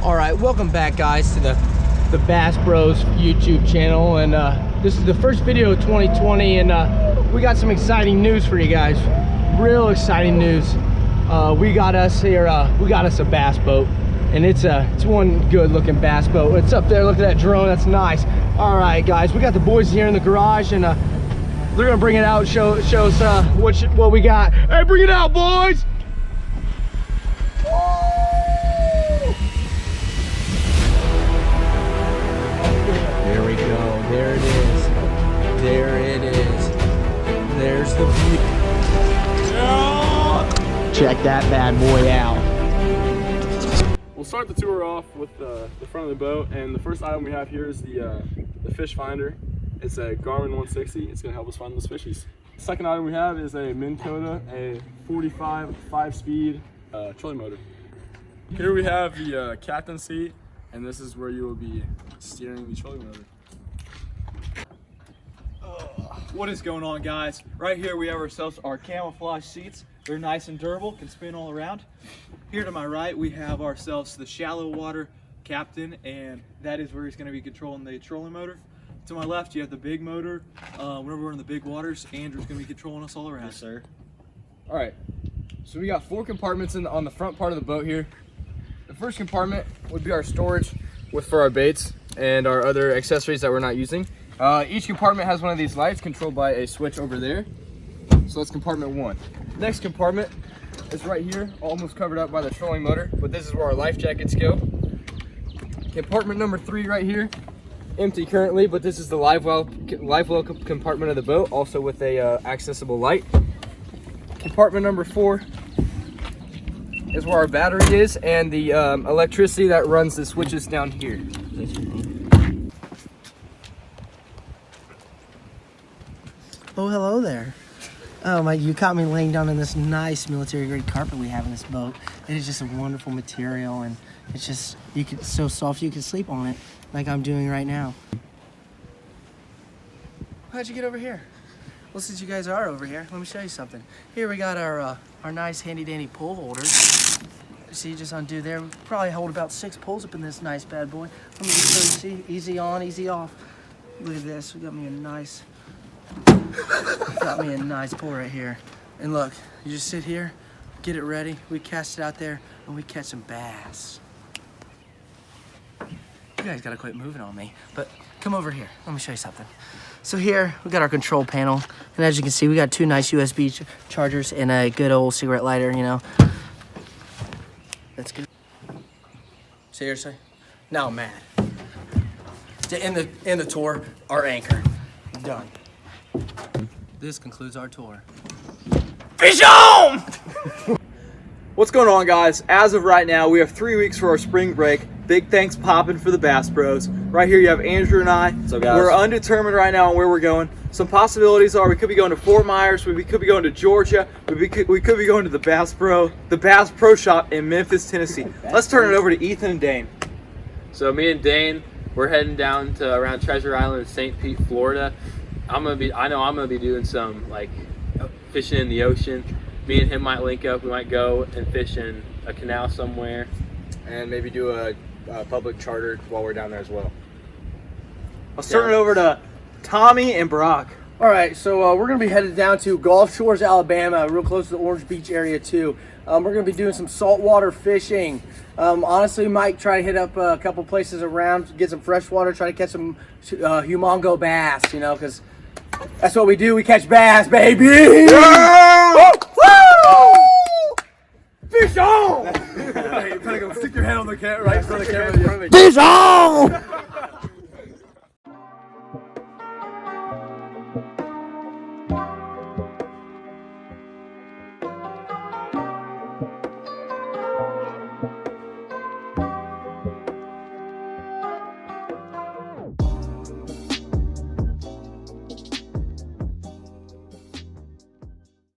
All right, welcome back, guys, to the Bass Bros YouTube channel, and this is the first video of 2020, and we got some exciting news for you guys. Real exciting news. We got us a bass boat, and it's one good-looking bass boat. It's up there. Look at that drone. That's nice. All right, guys, we got the boys here in the garage, and they're gonna bring it out, show us what we got. Hey, bring it out, boys! There we go. There it is. There it is. There's the view. Check that bad boy out. We'll start the tour off with the front of the boat, and the first item we have here is the fish finder. It's a Garmin 160. It's going to help us find those fishies. The second item we have is a Minn Kota, a 45 5-speed trolling motor. Here we have the captain seat, and this is where you will be steering the trolling motor. What is going on, guys? Right here we have ourselves our camouflage seats. They're nice and durable, can spin all around. Here to my right we have ourselves the shallow water captain, and that is where he's going to be controlling the trolling motor. To my left you have the big motor. Whenever we're in the big waters, Andrew's going to be controlling us all around. Yes, sir. All right, so we got 4 compartments on the front part of the boat here. The first compartment would be our storage for our baits and our other accessories that we're not using. Each compartment has one of these lights controlled by a switch over there. So that's compartment 1. Next compartment is right here, almost covered up by the trolling motor, but this is where our life jackets go. Compartment number 3 right here, empty currently, but this is the live well compartment of the boat, also with a accessible light. Compartment number 4 is where our battery is, and the electricity that runs the switches down here. Oh, hello there. Oh my, you caught me laying down in this nice military grade carpet we have in this boat. It is just a wonderful material, and it's just, it's so soft you can sleep on it like I'm doing right now. How'd you get over here? Well, since you guys are over here, let me show you something. Here we got our nice handy dandy pull holders. See, just undo there. We probably hold about 6 pulls up in this nice bad boy. Let me just show you, see, easy on, easy off. Look at this, we got me a nice pull right here. And look, you just sit here, get it ready, we cast it out there, and we catch some bass. You guys gotta quit moving on me, but come over here, let me show you something. So here, we got our control panel, and as you can see, we got 2 nice USB chargers and a good old cigarette lighter, you know. That's good. Seriously? Now I'm mad. To end the tour, our anchor. Done. This concludes our tour. Fish on! What's going on, guys? As of right now, we have 3 weeks for our spring break. Big thanks popping for the Bass Bros. Right here you have Andrew and I. What's up, guys? We're undetermined right now on where we're going. Some possibilities are we could be going to Fort Myers, we could be going to Georgia, we could be going to the Bass Pro Shop in Memphis, Tennessee. Let's turn it over to Ethan and Dane. So me and Dane, we're heading down to around Treasure Island in St. Pete, Florida. I know I'm gonna be doing some like fishing in the ocean. Me and him might link up. We might go and fish in a canal somewhere, And maybe do a public charter while we're down there as well. Let's turn it over to Tommy and Brock. All right, so we're gonna be headed down to Gulf Shores, Alabama, real close to the Orange Beach area too. We're gonna be doing some saltwater fishing. Honestly, we might try to hit up a couple places around, get some fresh water, try to catch some humongo bass, you know, because that's what we do. We catch bass, baby.